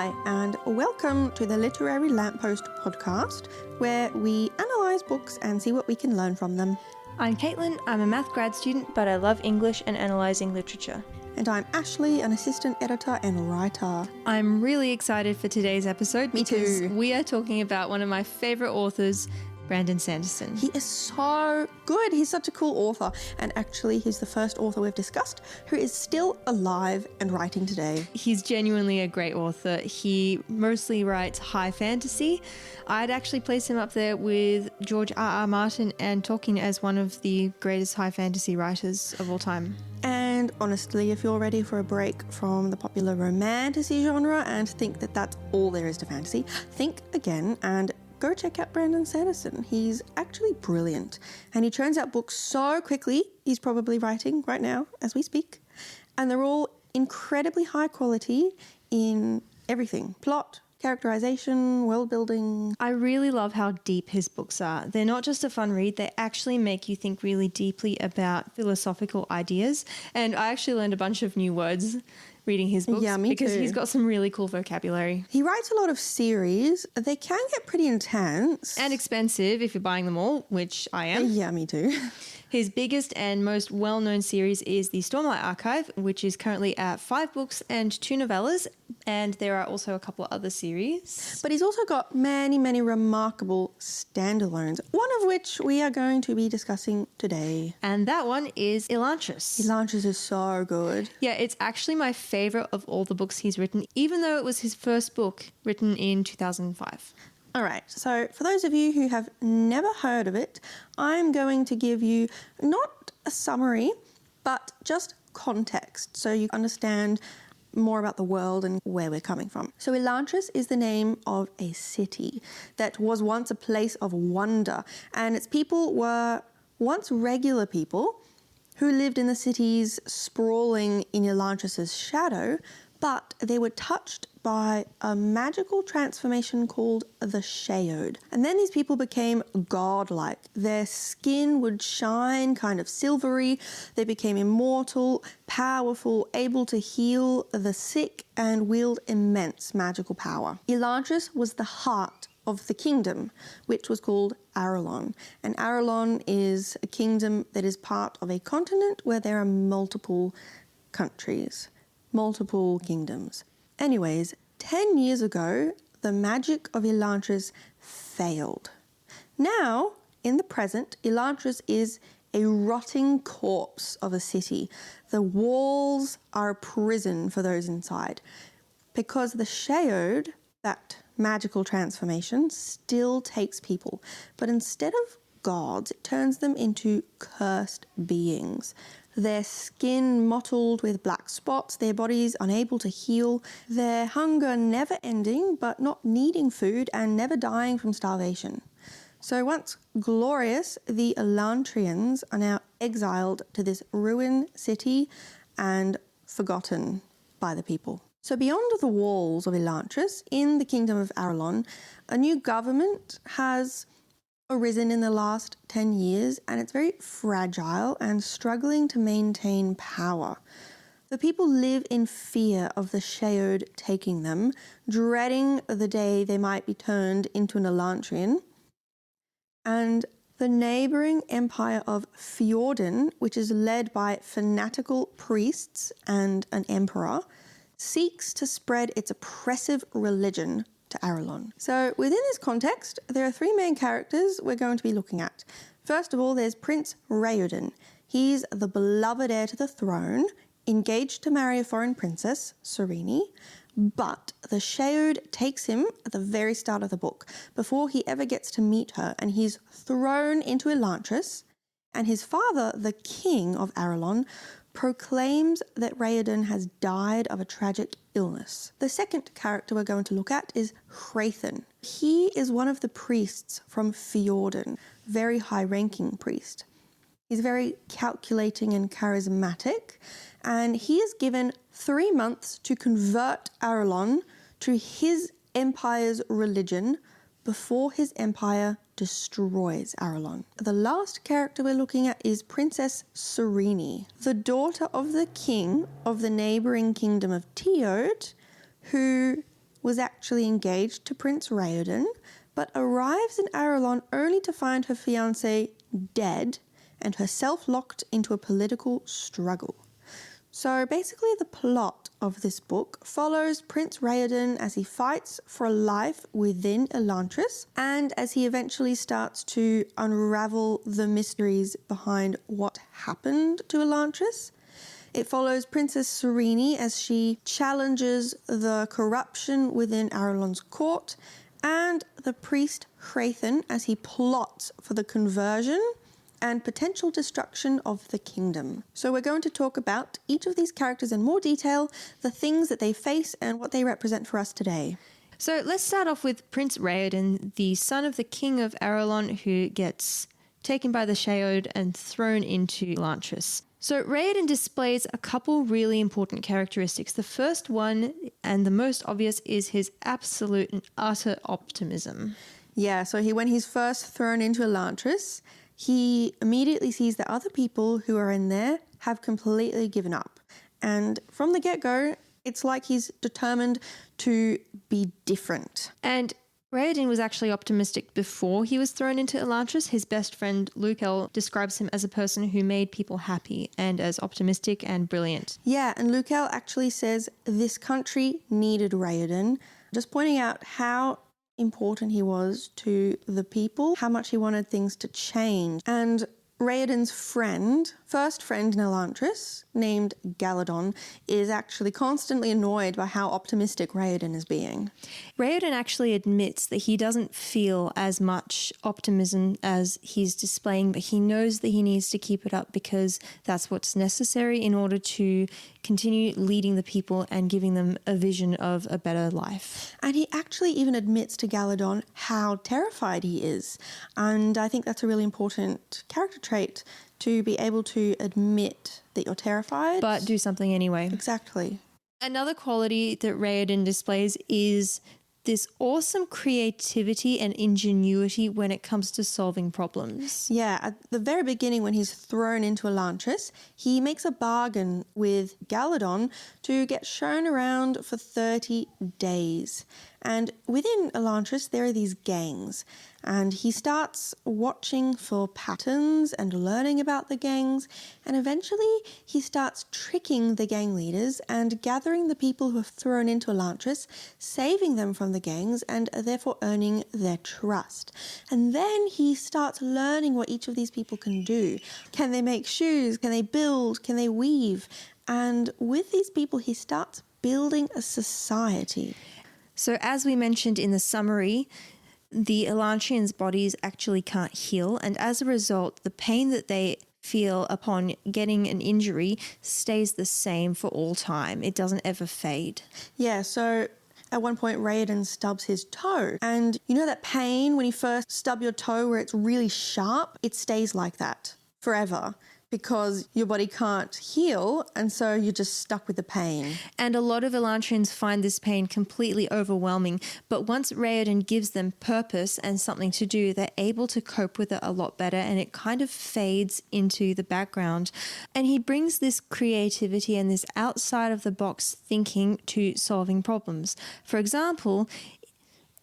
Hi, and welcome to the Literary Lamppost podcast, where we analyse books and see what we can learn from them. I'm Caitlin, I'm a math grad student, but I love English and analysing literature. And I'm Ashley, an assistant editor and writer. I'm really excited for today's episode because too. we are talking about one of my favourite authors, Brandon Sanderson. He is so good. He's such a cool author. And actually, he's the first author we've discussed who is still alive and writing today. He's genuinely a great author. He mostly writes high fantasy. I'd actually place him up there with George R.R. Martin and Tolkien as one of the greatest high fantasy writers of all time. And honestly, if you're ready for a break from the popular romantasy genre and think that that's all there is to fantasy, think again and go check out Brandon Sanderson. He's actually brilliant. And he churns out books so quickly, he's probably writing right now as we speak. And they're all incredibly high quality in everything. Plot, characterization, world building. I really love how deep his books are. They're not just a fun read, they actually make you think really deeply about philosophical ideas. And I actually learned a bunch of new words reading his books because he's got some really cool vocabulary. He writes a lot of series. They can get pretty intense. And expensive if you're buying them all, which I am. Yeah, me too. His biggest and most well-known series is the Stormlight Archive, which is currently at 5 books and 2 novellas, and there are also a couple of other series. But he's also got many, many remarkable standalones, one of which we are going to be discussing today. And that one is Elantris. Elantris is so good. Yeah, it's actually my favourite of all the books he's written, even though it was his first book written in 2005. All right, so for those of you who have never heard of it, I'm going to give you not a summary, but just context so you understand more about the world and where we're coming from. So Elantris is the name of a city that was once a place of wonder, and its people were once regular people who lived in the cities sprawling in Elantris' shadow, but they were touched by a magical transformation called the Raoden. And then these people became godlike. Their skin would shine kind of silvery. They became immortal, powerful, able to heal the sick and wield immense magical power. Elantris was the heart of the kingdom, which was called Arelon. And Arelon is a kingdom that is part of a continent where there are multiple countries, multiple kingdoms. Anyways, 10 years ago, the magic of Elantris failed. Now, in the present, Elantris is a rotting corpse of a city. The walls are a prison for those inside, because the Raoden, that magical transformation, still takes people. But instead of gods, it turns them into cursed beings. Their skin mottled with black spots, their bodies unable to heal, their hunger never ending but not needing food and never dying from starvation. So once glorious, the Elantrians are now exiled to this ruined city and forgotten by the people. So beyond the walls of Elantris, in the kingdom of Arelon, a new government has arisen in the last 10 years, and it's very fragile and struggling to maintain power. The people live in fear of the Raoden taking them, dreading the day they might be turned into an Elantrian. And the neighbouring empire of Raoden, which is led by fanatical priests and an emperor, seeks to spread its oppressive religion to Arelon. So within this context, there are 3 main characters we're going to be looking at. First of all, there's Prince Raoden. He's the beloved heir to the throne, engaged to marry a foreign princess, Sarene, but the Raoden takes him at the very start of the book, before he ever gets to meet her, and he's thrown into Elantris, and his father, the king of Arelon, proclaims that Raoden has died of a tragic illness. The second character we're going to look at is Hrathen. He is one of the priests from Raoden, very high-ranking priest. He's very calculating and charismatic, and he is given 3 months to convert Arelon to his empire's religion before his empire destroys Arelon. The last character we're looking at is Princess Sarene, the daughter of the king of the neighbouring kingdom of Teod, who was actually engaged to Prince Raoden, but arrives in Arelon only to find her fiancé dead and herself locked into a political struggle. So basically the plot of this book follows Prince Raoden as he fights for life within Elantris and as he eventually starts to unravel the mysteries behind what happened to Elantris. It follows Princess Sarene as she challenges the corruption within Arelon's court and the priest Hrathen as he plots for the conversion and potential destruction of the kingdom. So we're going to talk about each of these characters in more detail, the things that they face and what they represent for us today. So let's start off with Prince Raoden, the son of the king of Arelon, who gets taken by the Raoden and thrown into Elantris. So Raoden displays a couple really important characteristics. The first one, and the most obvious, is his absolute and utter optimism. Yeah, so when he's first thrown into Elantris, he immediately sees that other people who are in there have completely given up. And from the get-go, it's like he's determined to be different. And Raoden was actually optimistic before he was thrown into Elantris. His best friend Lukel describes him as a person who made people happy and as optimistic and brilliant. Yeah, and Lukel actually says this country needed Raoden, just pointing out how important he was to the people, how much he wanted things to change. And Raoden's first friend in Elantris, named Galadon, is actually constantly annoyed by how optimistic Raoden is being. Raoden actually admits that he doesn't feel as much optimism as he's displaying, but he knows that he needs to keep it up because that's what's necessary in order to continue leading the people and giving them a vision of a better life. And he actually even admits to Galadon how terrified he is. And I think that's a really important character trait, to be able to admit that you're terrified. But do something anyway. Exactly. Another quality that Raoden displays is this awesome creativity and ingenuity when it comes to solving problems. Yeah, at the very beginning when he's thrown into Elantris, he makes a bargain with Galadon to get shown around for 30 days. And within Elantris, there are these gangs. And he starts watching for patterns and learning about the gangs. And eventually he starts tricking the gang leaders and gathering the people who are thrown into Elantris, saving them from the gangs and therefore earning their trust. And then he starts learning what each of these people can do. Can they make shoes? Can they build? Can they weave? And with these people, he starts building a society. So as we mentioned in the summary, the Elantrians' bodies actually can't heal, and as a result, the pain that they feel upon getting an injury stays the same for all time. It doesn't ever fade. Yeah, so at one point, Raoden stubs his toe. And you know that pain when you first stub your toe where it's really sharp? It stays like that forever, because your body can't heal, and so you're just stuck with the pain. And a lot of Elantrians find this pain completely overwhelming, but once Raoden gives them purpose and something to do, they're able to cope with it a lot better, and it kind of fades into the background. And he brings this creativity and this outside-of-the-box thinking to solving problems. For example,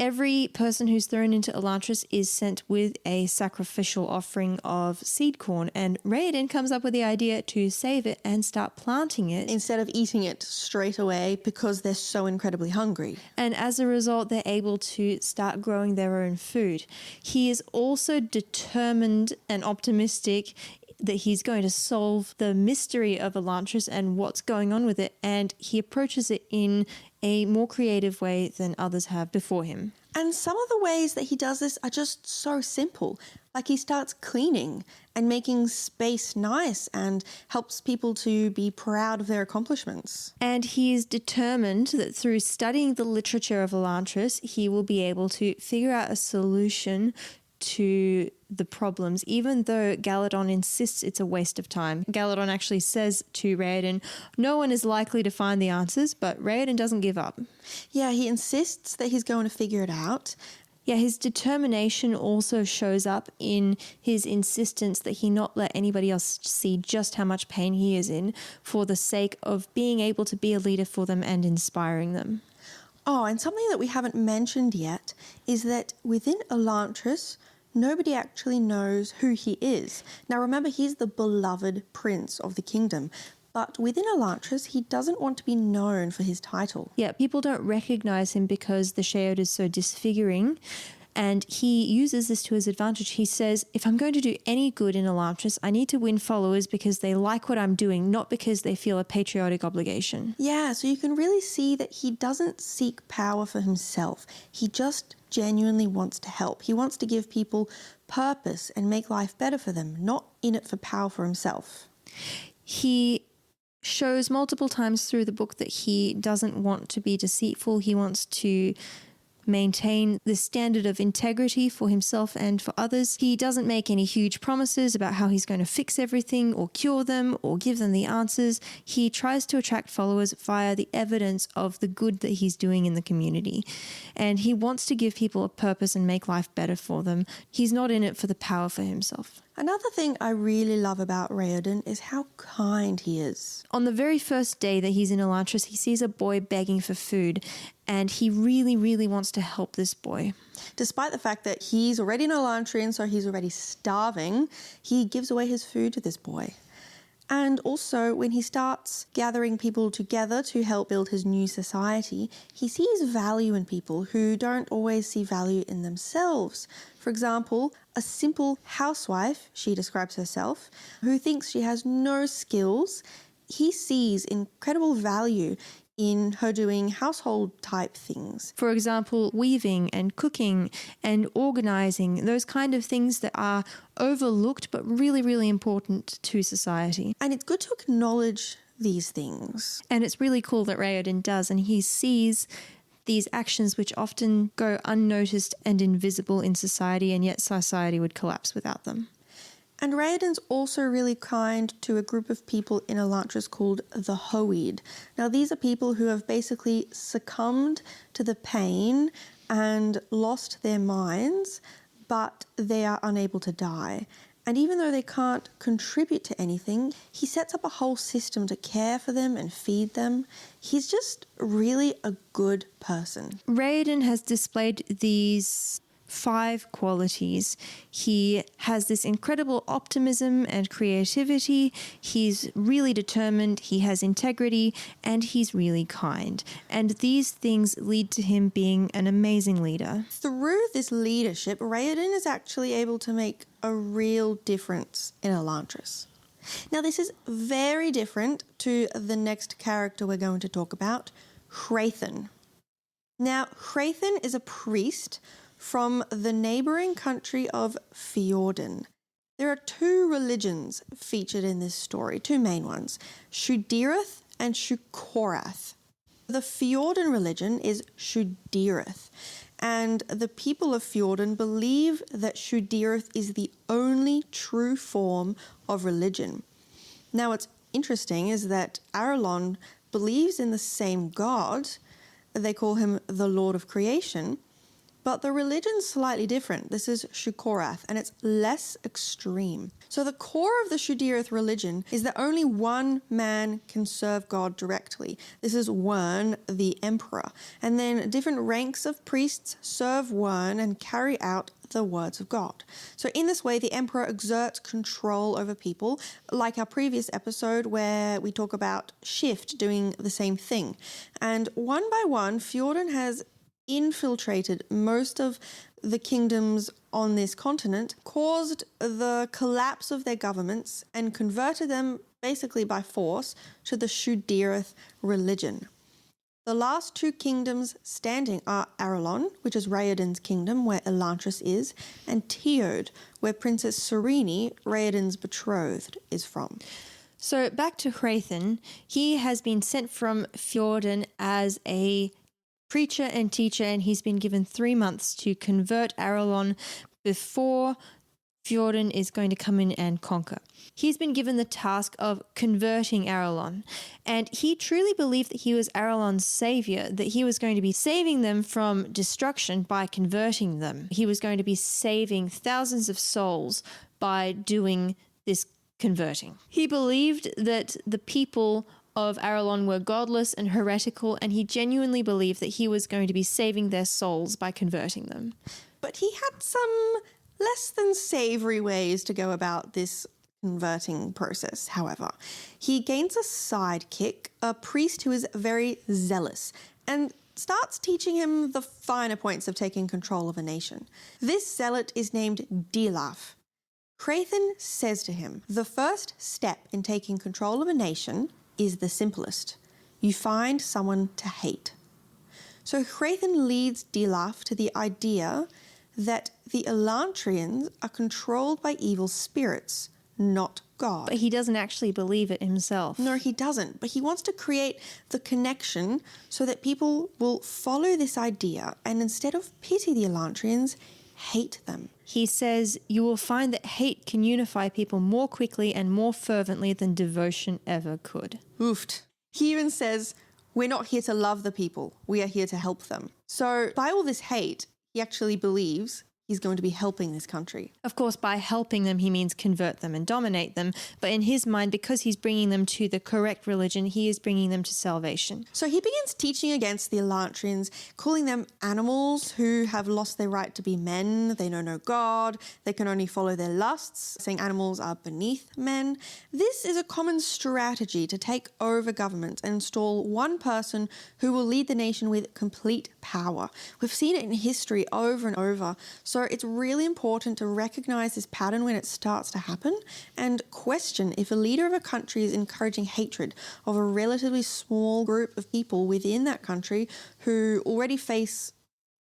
every person who's thrown into Elantris is sent with a sacrificial offering of seed corn, and Raoden comes up with the idea to save it and start planting it. Instead of eating it straight away because they're so incredibly hungry. And as a result, they're able to start growing their own food. He is also determined and optimistic that he's going to solve the mystery of Elantris and what's going on with it, and he approaches it in a more creative way than others have before him. And some of the ways that he does this are just so simple. Like he starts cleaning and making space nice and helps people to be proud of their accomplishments. And he is determined that through studying the literature of Elantris, he will be able to figure out a solution to the problems, even though Galadon insists it's a waste of time. Galadon actually says to Raoden, no one is likely to find the answers, but Raoden doesn't give up. Yeah, he insists that he's going to figure it out. Yeah, his determination also shows up in his insistence that he not let anybody else see just how much pain he is in for the sake of being able to be a leader for them and inspiring them. Oh, and something that we haven't mentioned yet is that within Elantris, nobody actually knows who he is. Now remember, he's the beloved prince of the kingdom. But within Elantris, he doesn't want to be known for his title. Yeah, people don't recognize him because the Sheold is so disfiguring. And he uses this to his advantage. He says, if I'm going to do any good in Elantris, I need to win followers because they like what I'm doing, not because they feel a patriotic obligation. Yeah, so you can really see that he doesn't seek power for himself. He just genuinely wants to help. He wants to give people purpose and make life better for them, not in it for power for himself. He shows multiple times through the book that he doesn't want to be deceitful. He wants to maintain the standard of integrity for himself and for others. He doesn't make any huge promises about how he's going to fix everything or cure them or give them the answers. He tries to attract followers via the evidence of the good that he's doing in the community. And he wants to give people a purpose and make life better for them. He's not in it for the power for himself. Another thing I really love about Raoden is how kind he is. On the very first day that he's in Elantris, he sees a boy begging for food, and he really, really wants to help this boy. Despite the fact that he's already an Elantrian, so he's already starving, he gives away his food to this boy. And also, when he starts gathering people together to help build his new society, he sees value in people who don't always see value in themselves. For example, a simple housewife, she describes herself, who thinks she has no skills. He sees incredible value in her doing household type things. For example, weaving and cooking and organizing, those kind of things that are overlooked but really, really important to society. And it's good to acknowledge these things. And it's really cool that Raoden does, and he sees these actions which often go unnoticed and invisible in society, and yet society would collapse without them. And Raoden's also really kind to a group of people in Elantris called the Hoed. Now, these are people who have basically succumbed to the pain and lost their minds, but they are unable to die. And even though they can't contribute to anything, he sets up a whole system to care for them and feed them. He's just really a good person. Raoden has displayed these 5 qualities. He has this incredible optimism and creativity. He's really determined, he has integrity, and he's really kind. And these things lead to him being an amazing leader. Through this leadership, Raoden is actually able to make a real difference in Elantris. Now, this is very different to the next character we're going to talk about, Hrathen. Now, Hrathen is a priest from the neighbouring country of Fjorden. There are 2 religions featured in this story, 2 main ones, Shudireth and Shukorath. The Fjorden religion is Shudireth, and the people of Fjorden believe that Shudireth is the only true form of religion. Now, what's interesting is that Arelon believes in the same God. They call him the Lord of Creation, but the religion's slightly different. This is Shukorath, and it's less extreme. So the core of the Shudireth religion is that only one man can serve God directly. This is Wyrn, the emperor. And then different ranks of priests serve Wyrn and carry out the words of God. So in this way, the emperor exerts control over people, like our previous episode where we talk about Shift doing the same thing. And one by one, Fjorden has infiltrated most of the kingdoms on this continent, caused the collapse of their governments, and converted them basically by force to the Shudireth religion. The last 2 kingdoms standing are Arelon, which is Raoden's kingdom, where Elantris is, and Teod, where Princess Sarene, Raoden's betrothed, is from. So back to Hrathen, he has been sent from Fjorden as a preacher and teacher, and he's been given 3 months to convert Arelon before Fjorden is going to come in and conquer. He's been given the task of converting Arelon, and he truly believed that he was Arelon's savior, that he was going to be saving them from destruction by converting them. He was going to be saving thousands of souls by doing this converting. He believed that the people of Arelon were godless and heretical, and he genuinely believed that he was going to be saving their souls by converting them. But he had some less than savoury ways to go about this converting process, however. He gains a sidekick, a priest who is very zealous, and starts teaching him the finer points of taking control of a nation. This zealot is named Dilaf. Hrathen says to him, the first step in taking control of a nation is the simplest. You find someone to hate. So Hrathen leads Dilaf to the idea that the Elantrians are controlled by evil spirits, not God. But he doesn't actually believe it himself. No, he doesn't. But he wants to create the connection so that people will follow this idea and instead of pity the Elantrians, hate them. He says, you will find that hate can unify people more quickly and more fervently than devotion ever could. Oofed. He even says, we're not here to love the people. We are here to help them. So by all this hate, he actually believes he's going to be helping this country. Of course, by helping them, he means convert them and dominate them. But in his mind, because he's bringing them to the correct religion, he is bringing them to salvation. So he begins teaching against the Elantrians, calling them animals who have lost their right to be men. They know no God. They can only follow their lusts, saying animals are beneath men. This is a common strategy to take over government and install one person who will lead the nation with complete power. We've seen it in history over and over. So it's really important to recognize this pattern when it starts to happen and question if a leader of a country is encouraging hatred of a relatively small group of people within that country who already face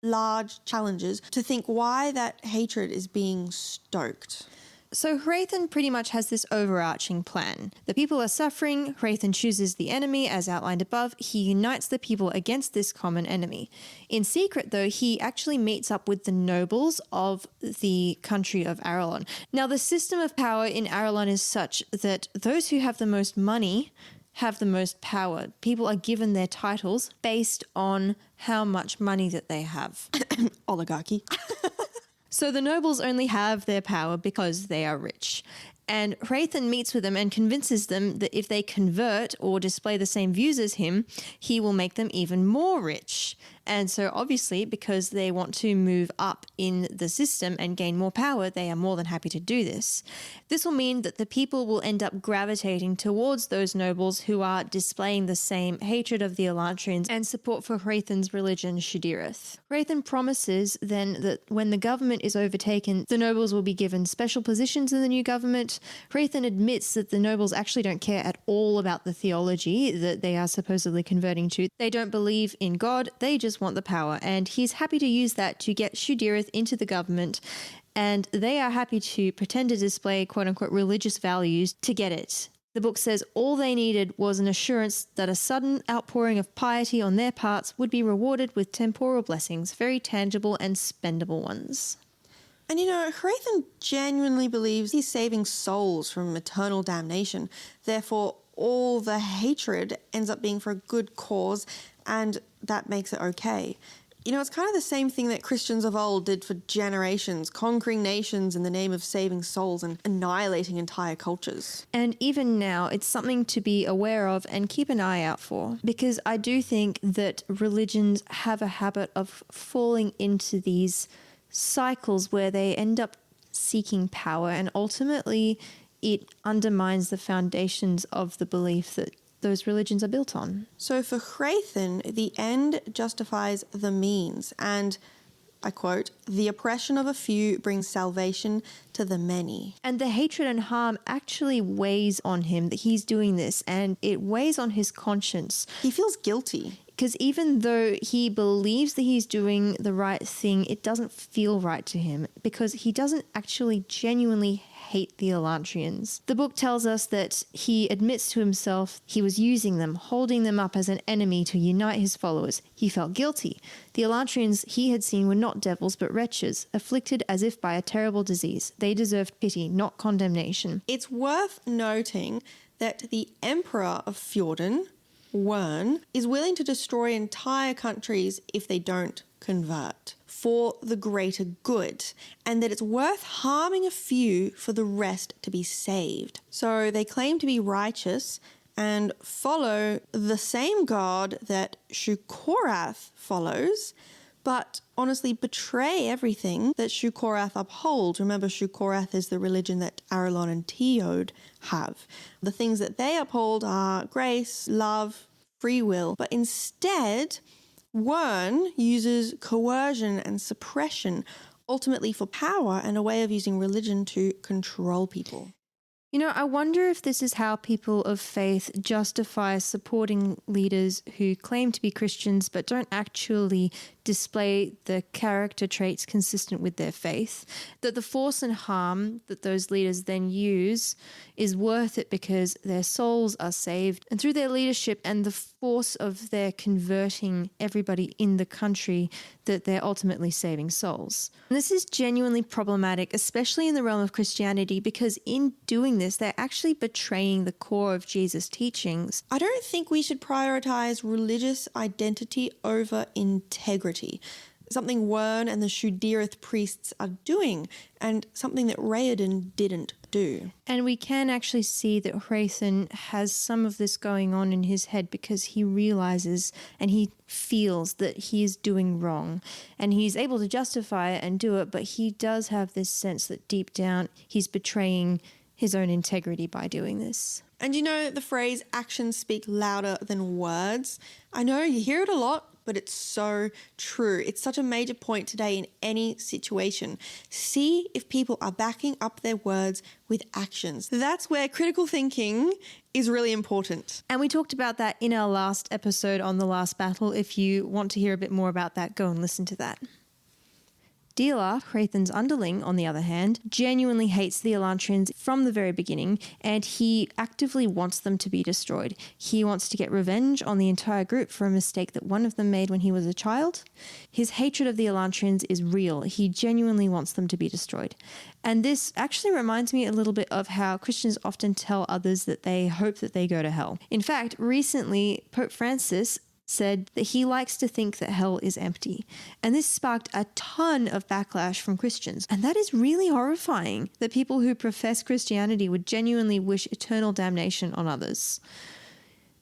large challenges, to think why that hatred is being stoked. So Hrathen pretty much has this overarching plan. The people are suffering, Hrathen chooses the enemy as outlined above, he unites the people against this common enemy. In secret though, he actually meets up with the nobles of the country of Arelon. Now the system of power in Arelon is such that those who have the most money have the most power. People are given their titles based on how much money that they have. Oligarchy. So the nobles only have their power because they are rich. And Hrathen meets with them and convinces them that if they convert or display the same views as him, he will make them even more rich. And so obviously, because they want to move up in the system and gain more power, they are more than happy to do this. This will mean that the people will end up gravitating towards those nobles who are displaying the same hatred of the Elantrians and support for Hrathen's religion, Shudirith. Hrathen promises then that when the government is overtaken, the nobles will be given special positions in the new government. Hrathen admits that the nobles actually don't care at all about the theology that they are supposedly converting to. They don't believe in God, they just want the power, and he's happy to use that to get Shudirith into the government, and they are happy to pretend to display quote-unquote religious values to get it. The book says all they needed was an assurance that a sudden outpouring of piety on their parts would be rewarded with temporal blessings, very tangible and spendable ones. And you know, Hrathen genuinely believes he's saving souls from eternal damnation. Therefore, all the hatred ends up being for a good cause, and that makes it okay. You know, it's kind of the same thing that Christians of old did for generations, conquering nations in the name of saving souls and annihilating entire cultures. And even now, it's something to be aware of and keep an eye out for, because I do think that religions have a habit of falling into these cycles where they end up seeking power, and ultimately it undermines the foundations of the belief that those religions are built on. So for Hrathen, the end justifies the means, and I quote, "The oppression of a few brings salvation to the many." And the hatred and harm actually weighs on him that he's doing this, and it weighs on his conscience. He feels guilty. Because even though he believes that he's doing the right thing, it doesn't feel right to him because he doesn't actually genuinely hate the Elantrians. The book tells us that he admits to himself he was using them, holding them up as an enemy to unite his followers. He felt guilty. The Elantrians he had seen were not devils but wretches, afflicted as if by a terrible disease. They deserved pity, not condemnation. It's worth noting that the Emperor of Fjorden, Wern, is willing to destroy entire countries if they don't convert for the greater good, and that it's worth harming a few for the rest to be saved. So they claim to be righteous and follow the same God that Shukorath follows, but honestly betray everything that Shukorath upholds. Remember, Shukorath is the religion that Arelon and Teod have. The things that they uphold are grace, love, free will, but instead, Wyrn uses coercion and suppression, ultimately for power and a way of using religion to control people. You know, I wonder if this is how people of faith justify supporting leaders who claim to be Christians but don't actually display the character traits consistent with their faith. That the force and harm that those leaders then use is worth it because their souls are saved. And through their leadership and the force of their converting everybody in the country, that they're ultimately saving souls. And this is genuinely problematic, especially in the realm of Christianity, because in doing this, they're actually betraying the core of Jesus' teachings. I don't think we should prioritize religious identity over integrity, something Wyrn and the Shudirith priests are doing, and something that Raoden didn't do. And we can actually see that Hrathen has some of this going on in his head because he realizes and he feels that he is doing wrong, and he's able to justify it and do it, but he does have this sense that deep down he's betraying his own integrity by doing this. And you know the phrase, actions speak louder than words? I know you hear it a lot, but it's so true. It's such a major point today in any situation. See if people are backing up their words with actions. That's where critical thinking is really important. And we talked about that in our last episode on the last battle. If you want to hear a bit more about that, go and listen to that. Dila, Hrathen's underling, on the other hand, genuinely hates the Elantrians from the very beginning, and he actively wants them to be destroyed. He wants to get revenge on the entire group for a mistake that one of them made when he was a child. His hatred of the Elantrians is real. He genuinely wants them to be destroyed. And this actually reminds me a little bit of how Christians often tell others that they hope that they go to hell. In fact, recently, Pope Francis said that he likes to think that hell is empty. And this sparked a ton of backlash from Christians. And that is really horrifying, that people who profess Christianity would genuinely wish eternal damnation on others.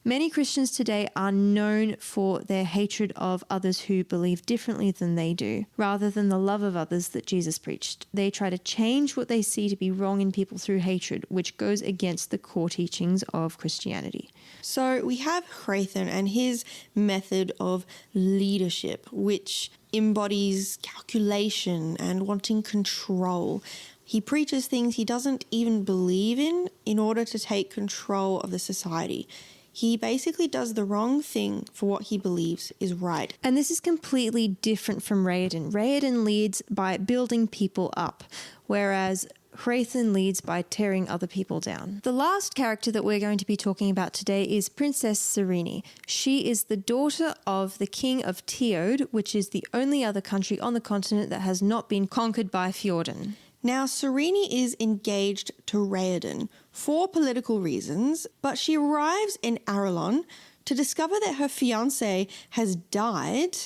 Many Christians today are known for their hatred of others who believe differently than they do, rather than the love of others that Jesus preached. They try to change what they see to be wrong in people through hatred, which goes against the core teachings of Christianity. So we have Hrathen and his method of leadership, which embodies calculation and wanting control. He preaches things he doesn't even believe in order to take control of the society. He basically does the wrong thing for what he believes is right. And this is completely different from Raoden. Raoden leads by building people up, whereas Hrathen leads by tearing other people down. The last character that we're going to be talking about today is Princess Sarene. She is the daughter of the king of Teod, which is the only other country on the continent that has not been conquered by Fjorden. Now, Sarene is engaged to Raoden for political reasons, but she arrives in Arelon to discover that her fiancé has died,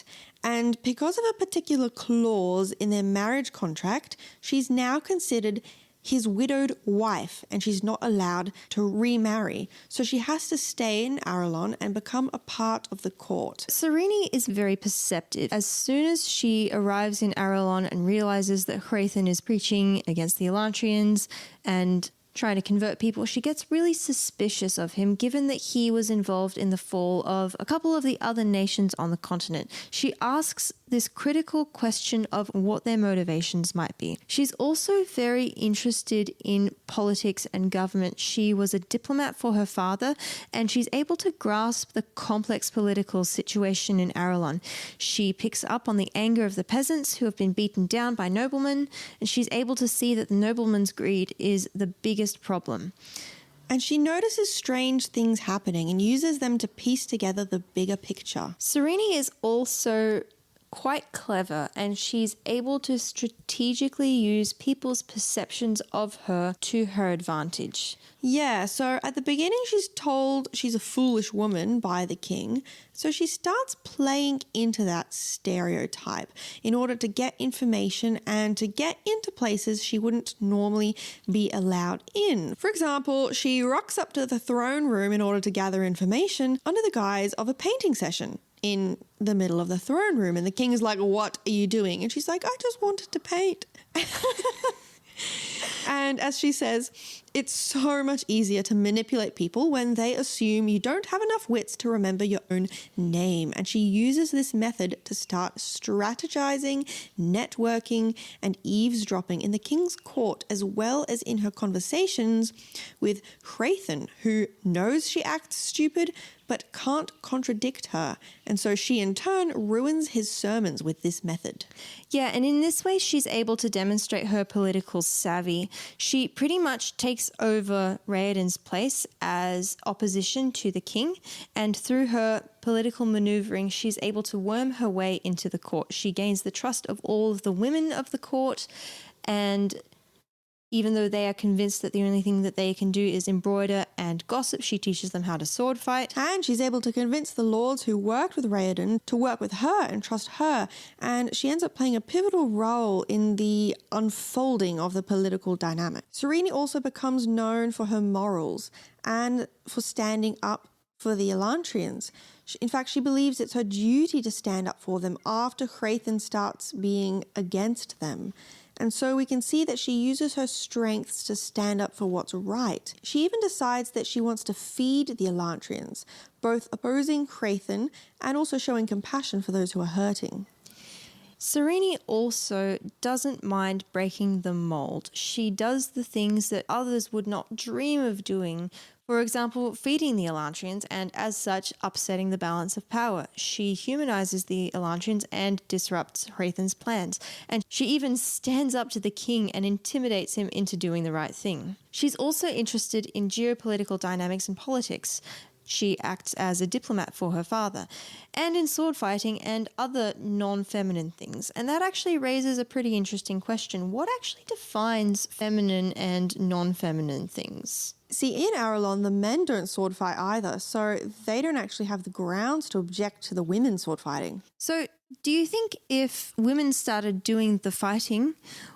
and because of a particular clause in their marriage contract, she's now considered his widowed wife, and she's not allowed to remarry. So she has to stay in Arelon and become a part of the court. Sarene is very perceptive. As soon as she arrives in Arelon and realizes that Hrathen is preaching against the Elantrians and trying to convert people, she gets really suspicious of him, given that he was involved in the fall of a couple of the other nations on the continent. She asks this critical question of what their motivations might be. She's also very interested in politics and government. She was a diplomat for her father, and she's able to grasp the complex political situation in Arelon. She picks up on the anger of the peasants who have been beaten down by noblemen, and she's able to see that the noblemen's greed is the biggest problem. And she notices strange things happening and uses them to piece together the bigger picture. Sarene is also quite clever, and she's able to strategically use people's perceptions of her to her advantage. Yeah, so at the beginning she's told she's a foolish woman by the king, so she starts playing into that stereotype in order to get information and to get into places she wouldn't normally be allowed in. For example, she rocks up to the throne room in order to gather information under the guise of a painting session in the middle of the throne room, and the king is like, "What are you doing?" And she's like, "I just wanted to paint." And as she says, it's so much easier to manipulate people when they assume you don't have enough wits to remember your own name. And she uses this method to start strategizing, networking, and eavesdropping in the king's court, as well as in her conversations with Hrathen, who knows she acts stupid but can't contradict her. And so she in turn ruins his sermons with this method. Yeah, and in this way, she's able to demonstrate her political savvy. She pretty much takes over Raoden's place as opposition to the king, and through her political maneuvering, she's able to worm her way into the court. She gains the trust of all of the women of the court, and even though they are convinced that the only thing that they can do is embroider and gossip, she teaches them how to sword fight. And she's able to convince the lords who worked with Raoden to work with her and trust her. And she ends up playing a pivotal role in the unfolding of the political dynamic. Sarene also becomes known for her morals and for standing up for the Elantrians. In fact, she believes it's her duty to stand up for them after Hrathen starts being against them. And so we can see that she uses her strengths to stand up for what's right. She even decides that she wants to feed the Elantrians, both opposing Hrathen and also showing compassion for those who are hurting. Sarene also doesn't mind breaking the mold. She does the things that others would not dream of doing. For example, feeding the Elantrians and, as such, upsetting the balance of power. She humanizes the Elantrians and disrupts Hrathen's plans. And she even stands up to the king and intimidates him into doing the right thing. She's also interested in geopolitical dynamics and politics. She acts as a diplomat for her father, and in sword fighting and other non-feminine things. And that actually raises a pretty interesting question. What actually defines feminine and non-feminine things? See, in Arelon, the men don't sword fight either, so they don't actually have the grounds to object to the women sword fighting. So do you think if women started doing the fighting,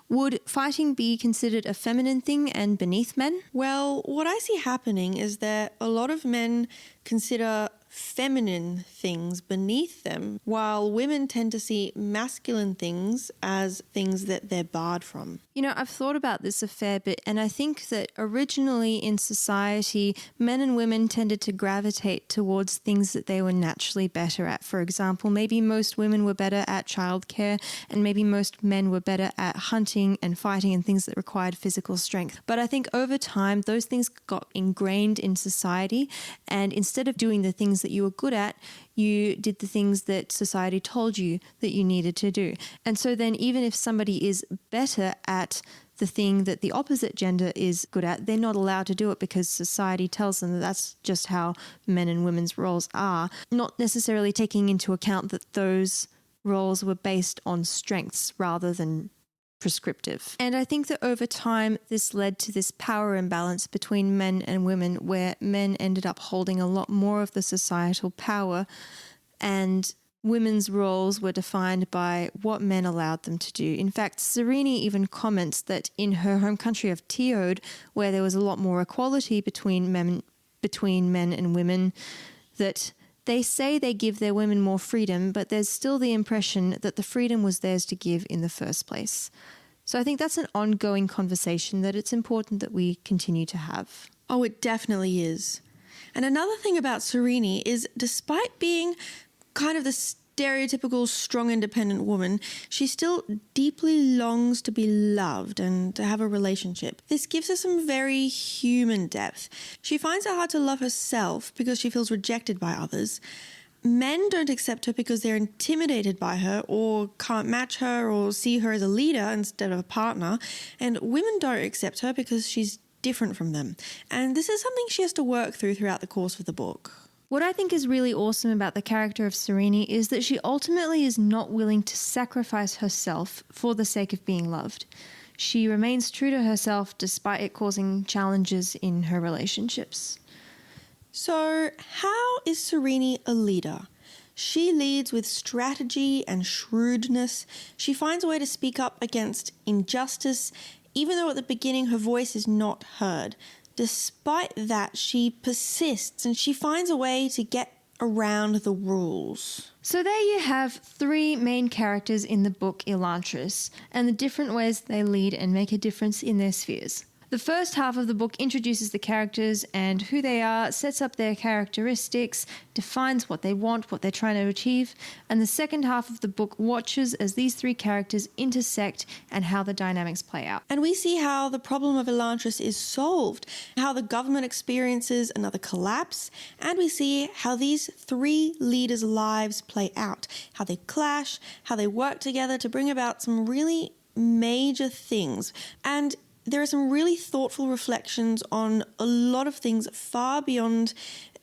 would fighting be considered a feminine thing and beneath men? Well, what I see happening is that a lot of men consider feminine things beneath them, while women tend to see masculine things as things that they're barred from. You know, I've thought about this a fair bit, and I think that originally in society, men and women tended to gravitate towards things that they were naturally better at. For example, maybe most women were better at childcare, and maybe most men were better at hunting and fighting and things that required physical strength. But I think over time, those things got ingrained in society, and instead of doing the things that you were good at, you did the things that society told you that you needed to do. And so then even if somebody is better at the thing that the opposite gender is good at, they're not allowed to do it because society tells them that that's just how men and women's roles are, not necessarily taking into account that those roles were based on strengths rather than prescriptive. And I think that over time, this led to this power imbalance between men and women, where men ended up holding a lot more of the societal power, and women's roles were defined by what men allowed them to do. In fact, Sarene even comments that in her home country of Teod, where there was a lot more equality between men and women, that they say they give their women more freedom, but there's still the impression that the freedom was theirs to give in the first place. So I think that's an ongoing conversation that it's important that we continue to have. Oh, it definitely is. And another thing about Sarene is, despite being kind of the stereotypical strong, independent woman, she still deeply longs to be loved and to have a relationship. This gives her some very human depth. She finds it hard to love herself because she feels rejected by others. Men don't accept her because they're intimidated by her or can't match her or see her as a leader instead of a partner. And women don't accept her because she's different from them. And this is something she has to work throughout the course of the book. What I think is really awesome about the character of Sarene is that she ultimately is not willing to sacrifice herself for the sake of being loved. She remains true to herself despite it causing challenges in her relationships. So, how is Sarene a leader? She leads with strategy and shrewdness. She finds a way to speak up against injustice, even though at the beginning her voice is not heard. Despite that, she persists and she finds a way to get around the rules. So there you have 3 main characters in the book Elantris, and the different ways they lead and make a difference in their spheres. The first half of the book introduces the characters and who they are, sets up their characteristics, defines what they want, what they're trying to achieve, and the second half of the book watches as these 3 characters intersect and how the dynamics play out. And we see how the problem of Elantris is solved, how the government experiences another collapse, and we see how these 3 leaders' lives play out, how they clash, how they work together to bring about some really major things. And there are some really thoughtful reflections on a lot of things far beyond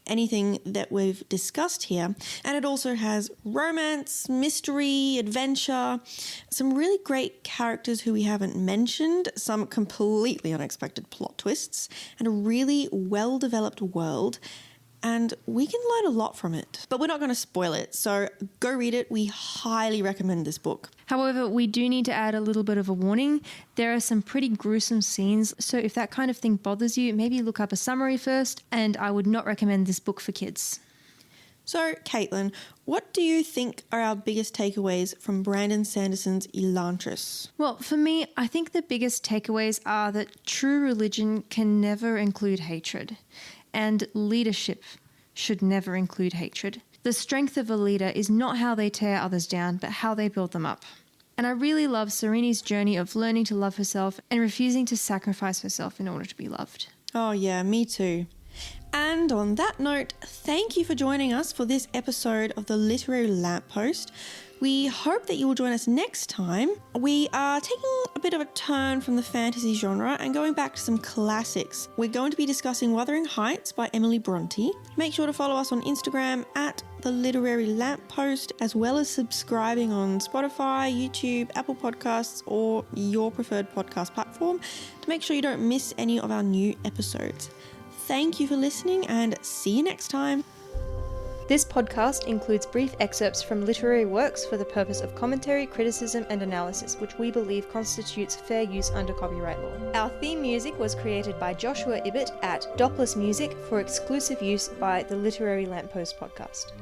anything that we've discussed here. And it also has romance, mystery, adventure, some really great characters who we haven't mentioned, some completely unexpected plot twists, and a really well-developed world. And we can learn a lot from it. But we're not going to spoil it, so go read it. We highly recommend this book. However, we do need to add a little bit of a warning. There are some pretty gruesome scenes, so if that kind of thing bothers you, maybe look up a summary first, and I would not recommend this book for kids. So, Caitlin, what do you think are our biggest takeaways from Brandon Sanderson's Elantris? Well, for me, I think the biggest takeaways are that true religion can never include hatred. And leadership should never include hatred. The strength of a leader is not how they tear others down, but how they build them up. And I really love Sarene's journey of learning to love herself and refusing to sacrifice herself in order to be loved. Oh yeah, me too. And on that note, thank you for joining us for this episode of the Literary Lamppost. We hope that you will join us next time. We are taking a bit of a turn from the fantasy genre and going back to some classics. We're going to be discussing Wuthering Heights by Emily Bronte. Make sure to follow us on Instagram at The Literary Lamppost, as well as subscribing on Spotify, YouTube, Apple Podcasts, or your preferred podcast platform to make sure you don't miss any of our new episodes. Thank you for listening and see you next time. This podcast includes brief excerpts from literary works for the purpose of commentary, criticism, and analysis, which we believe constitutes fair use under copyright law. Our theme music was created by Joshua Ibbott at Dopless Music for exclusive use by the Literary Lamppost podcast.